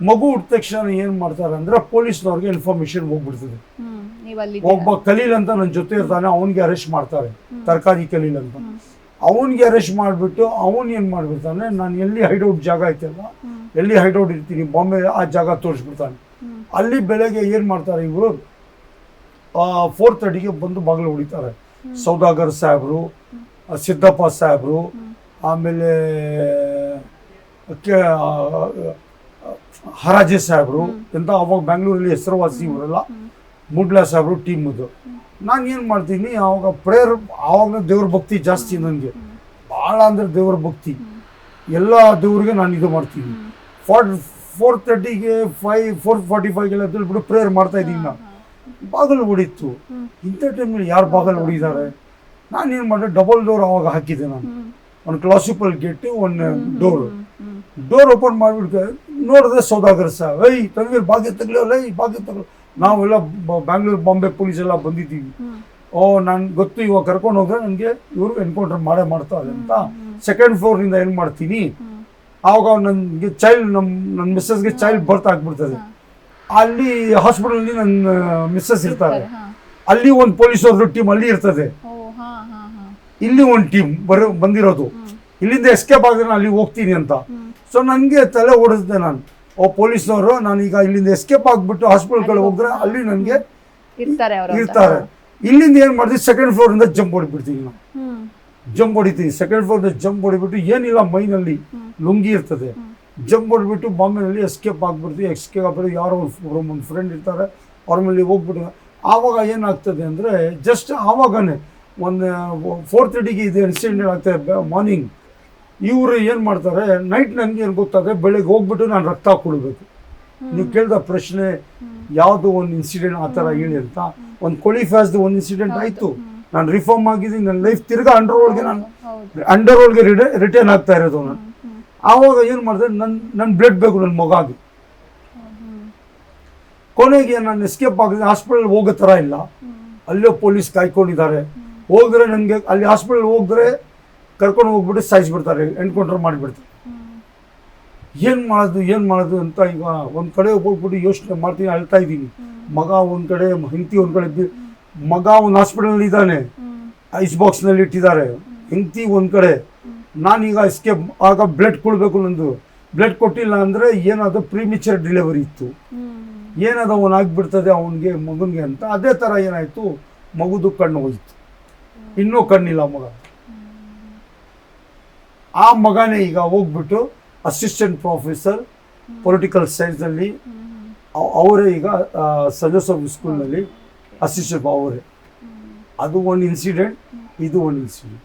ಮಗು ಹುಟ್ಟಿದ ತಕ್ಷಣ ಏನು ಮಾಡ್ತಾರೆ ಅಂದರೆ ಪೊಲೀಸ್ನವ್ರಿಗೆ ಇನ್ಫಾರ್ಮೇಶನ್ ಹೋಗ್ಬಿಡ್ತದೆ. ಒಬ್ಬ ಖಲೀಲ್ ಅಂತ ನನ್ನ ಜೊತೆ ಇರ್ತಾನೆ, ಅವನಿಗೆ ಅರೆಸ್ಟ್ ಮಾಡ್ತಾರೆ, ತರಕಾರಿ ಖಲೀಲ್ ಅಂತ. ಅವನಿಗೆ ಅರೆಸ್ಟ್ ಮಾಡಿಬಿಟ್ಟು ಅವನು ಏನು ಮಾಡಿಬಿಡ್ತಾನೆ, ನಾನು ಎಲ್ಲಿ ಹೈಡೌಟ್ ಜಾಗ ಐತಲ್ಲ, ಎಲ್ಲಿ ಹೈಡೌಟ್ ಇರ್ತೀನಿ ಬಾಂಬೆ, ಆ ಜಾಗ ತೋರಿಸ್ಬಿಡ್ತಾನೆ. ಅಲ್ಲಿ ಬೆಳಗ್ಗೆ ಏನು ಮಾಡ್ತಾರೆ ಇವರು 4:30ಗೆ ಬಂದು ಬಾಗಿಲು ಹೊಡಿತಾರೆ. ಸೌದಾಗರ್ ಸಾಹೇಬರು, ಸಿದ್ದಪ್ಪ ಸಾಹೇಬರು, ಆಮೇಲೆ ಹರಾಜೆ ಸಾಹೇಬರು ಅಂತ ಅವಾಗ ಬ್ಯಾಂಗ್ಳೂರಲ್ಲಿ ಹೆಸರುವಾಸಿ ಇವರೆಲ್ಲ, ಮುಡ್ಲಾ ಸಾಹೇಬರು ಟೀಮದು. ನಾನು ಏನು ಮಾಡ್ತೀನಿ ಆವಾಗ ಪ್ರೇಯರ್, ಆವಾಗ ದೇವ್ರ ಭಕ್ತಿ ಜಾಸ್ತಿ ನನಗೆ, ಭಾಳ ಅಂದರೆ ದೇವ್ರ ಭಕ್ತಿ. ಎಲ್ಲ ದೇವ್ರಿಗೆ ನಾನು ಇದು ಮಾಡ್ತೀನಿ. 4:30ಗೆ 4:45ಗೆಲ್ಲ ಎದ್ದೇಳ್ಬಿಟ್ಟು ಪ್ರೇಯರ್ ಮಾಡ್ತಾ ಇದ್ದೀನಿ. ನಾನು ಬಾಗಿಲು ಹೊಡಿತು. ಇಂಥ ಟೈಮಲ್ಲಿ ಯಾರು ಬಾಗಿಲು ಹೊಡಿದ್ದಾರೆ? ನಾನು ಏನು ಮಾಡಿದೆ, ಡಬಲ್ ಡೋರ್ ಆವಾಗ ಹಾಕಿದ್ದೆ ನಾನು. ಒಂದು ಕ್ಲಾಸಿಕಲ್ ಗೇಟು, ಒಂದು ಡೋರ್ ಓಪನ್ ಮಾಡಿಬಿಡ್ತೆ. ನೋಡಿದ್ರೆ ಸೌದಾಗರ್ ಸಾಹೇಬ್, ತನವೀರ್ ಬಾಗಿ ತಗಲಲ್ಲ, ಬಾಗಿ ತಗಲ. ನಾವೆಲ್ಲ ಬ್ಯಾಂಗ್ಳೂರು ಬಾಂಬೆ ಪೊಲೀಸ್ ಎಲ್ಲ ಬಂದಿದ್ದೀವಿ. ನಾನು ಗೊತ್ತು, ಇವಾಗ ಕರ್ಕೊಂಡು ಹೋದ್ರೆ ನನಗೆ ಇವರು ಎನ್ಕೌಂಟರ್ ಮಾಡ್ತಾರೆ ಅಂತ. ಸೆಕೆಂಡ್ ಫ್ಲೋರ್ನಿಂದ ಏನು ಮಾಡ್ತೀನಿ, ಆವಾಗ ನನಗೆ ನನ್ನ ಮಿಸ್ಸಸ್ಗೆ ಚೈಲ್ಡ್ ಬರ್ತ್ ಆಗ್ಬಿಡ್ತದೆ. ಅಲ್ಲಿ ಹಾಸ್ಪಿಟಲ್ನಲ್ಲಿ ನನ್ನ ಮಿಸ್ಸಸ್ ಇರ್ತಾರೆ. ಅಲ್ಲಿ ಒಂದು ಪೊಲೀಸವ್ರದ್ದು ಟೀಮ್ ಅಲ್ಲಿ ಇರ್ತದೆ, ಇಲ್ಲಿ ಒಂದು ಟೀಮ್ ಬಂದಿರೋದು. ಇಲ್ಲಿಂದ ಎಸ್ಕೇಪ್ ಆಗಿದ್ರೆ ಅಲ್ಲಿ ಹೋಗ್ತೀನಿ ಅಂತ. ಸೊ ನನಗೆ ತಲೆ ಓಡಿಸಿದೆ ನಾನು, ಪೊಲೀಸ್ನವರು ನಾನೀಗ ಇಲ್ಲಿಂದ ಎಸ್ಕೇಪ್ ಆಗಿಬಿಟ್ಟು ಹಾಸ್ಪಿಟಲ್ಗಳು ಹೋದ್ರೆ ಅಲ್ಲಿ ನನಗೆ ಇರ್ತಾರೆ. ಇಲ್ಲಿಂದ ಏನು ಮಾಡ್ತೀವಿ, ಸೆಕೆಂಡ್ ಫ್ಲೋರಿಂದ ಜಂಪ್ ಹೊಡಿಬಿಡ್ತೀನಿ ನಾನು. ಜಂಪ್ ಹೊಡಿತೀನಿ, ಸೆಕೆಂಡ್ ಫ್ಲೋರಿಂದ ಜಂಪ್ ಹೊಡಿಬಿಟ್ಟು, ಏನಿಲ್ಲ ಮೈನಲ್ಲಿ ಲುಂಗಿ ಇರ್ತದೆ, ಜಂಪ್ ಹೊಡಿಬಿಟ್ಟು ಬಾಂಬೆನಲ್ಲಿ ಎಸ್ಕೇಪ್ ಆಗಿಬಿಡ್ತೀವಿ. ಎಸ್ಕೇಪ್ ಆಗ್ಬಿಟ್ಟು ಯಾರೋ ಒಂದು ಫ್ರೆಂಡ್ ಇರ್ತಾರೆ, ಅವ್ರ ಮೇಲೆ ಹೋಗ್ಬಿಟ್ಟು. ಆವಾಗ ಏನಾಗ್ತದೆ ಅಂದರೆ, ಜಸ್ಟ್ ಆವಾಗನೇ ಒಂದು 4:30ಗೆ ಇದು ಇನ್ಸಿಡೆಂಟ್ ಆಗ್ತದೆ ಮಾರ್ನಿಂಗ್. ಇವರು ಏನು ಮಾಡ್ತಾರೆ, ನೈಟ್ ನನಗೆ ಏನು ಗೊತ್ತಾದರೆ, ಬೆಳಗ್ಗೆ ಹೋಗ್ಬಿಟ್ಟು ನಾನು ರಕ್ತ ಕೊಡಬೇಕು. ನೀವು ಕೇಳಿದ ಪ್ರಶ್ನೆ ಯಾವುದು ಒಂದು ಇನ್ಸಿಡೆಂಟ್ ಆ ಥರ ಹೇಳಿ ಅಂತ. ಒಂದು ಕೊಲಿಫ್ಯಾಸ್ದು ಒಂದು ಇನ್ಸಿಡೆಂಟ್ ಆಯಿತು, ನಾನು ರಿಫಾರ್ಮ್ ಆಗಿದ್ದೀನಿ, ನನ್ನ ಲೈಫ್ ತಿರ್ಗಾ ಅಂಡರ್ ವರ್ಲ್ಡ್ಗೆ ರಿಟರ್ನ್ ಆಗ್ತಾ ಇರೋದು. ನಾನು ಆವಾಗ ಏನು ಮಾಡಿದೆ, ನನ್ನ ಬ್ಲಡ್ ಬೇಕು ನನ್ನ ಮಗಾಗಿ. ಕೊನೆಗೆ ನಾನು ಎಸ್ಕೇಪ್ ಆಗಿದೆ, ಹಾಸ್ಪಿಟಲ್ ಹೋಗೋ ಥರ ಇಲ್ಲ, ಅಲ್ಲೇ ಪೊಲೀಸ್ ಕಾಯ್ಕೊಂಡಿದ್ದಾರೆ. ಹೋದ್ರೆ ನನಗೆ ಅಲ್ಲಿ ಹಾಸ್ಪಿಟಲ್ ಹೋದ್ರೆ ಕರ್ಕೊಂಡು ಹೋಗ್ಬಿಟ್ಟು ಸಾಯಿಸ್ಬಿಡ್ತಾರೆ, ಎನ್ಕೌಂಟರ್ ಮಾಡಿಬಿಡ್ತಾರೆ. ಏನು ಮಾಡೋದು ಅಂತ ಈಗ ಒಂದು ಕಡೆ ಹೋಗ್ಬಿಟ್ಟು ಯೋಚನೆ ಮಾಡ್ತೀನಿ, ಅಳ್ತಾ ಇದ್ದೀನಿ. ಮಗ ಒಂದು ಕಡೆ, ಹೆಂಡತಿ ಒಂದು ಕಡೆ. ಮಗ ಒಂದು ಹಾಸ್ಪಿಟಲ್ ಇದ್ದಾನೆ, ಐಸ್ ಬಾಕ್ಸ್ನಲ್ಲಿ ಇಟ್ಟಿದ್ದಾರೆ, ಹೆಂಡತಿ ಒಂದು ಕಡೆ. ನಾನೀಗ ಎಸ್ಕೇಪ್ ಆಗ ಬ್ಲಡ್ ಕೊಡಬೇಕು. ನಂದು ಬ್ಲಡ್ ಕೊಟ್ಟಿಲ್ಲ ಅಂದರೆ ಏನಾದರೂ ಪ್ರೀಮಿಚರ್ ಡೆಲಿವರಿ ಇತ್ತು, ಏನಾದ ಅವನು ಆಗಿಬಿಡ್ತದೆ ಅವನಿಗೆ, ಮಗನಿಗೆ ಅಂತ. ಅದೇ ಥರ ಏನಾಯಿತು, ಮಗುದು ಕಣ್ಣು ಹೋಯಿತು, ಇನ್ನೂ ಕಣ್ಣಿಲ್ಲ ಮಗ. ಆ ಮಗನೇ ಈಗ ಹೋಗ್ಬಿಟ್ಟು ಅಸಿಸ್ಟೆಂಟ್ ಪ್ರೊಫೆಸರ್ ಪೊಲಿಟಿಕಲ್ ಸೈನ್ಸಲ್ಲಿ, ಅವರೇ ಈಗ ಸರ್ ಜೋಸೆಫ್ ಸ್ಕೂಲ್ನಲ್ಲಿ ಅಸಿಸ್ಟೆಂಟ್ ಅವರೇ. ಅದು ಒಂದು ಇನ್ಸಿಡೆಂಟ್, ಇದು ಒಂದು ಇನ್ಸಿಡೆಂಟ್.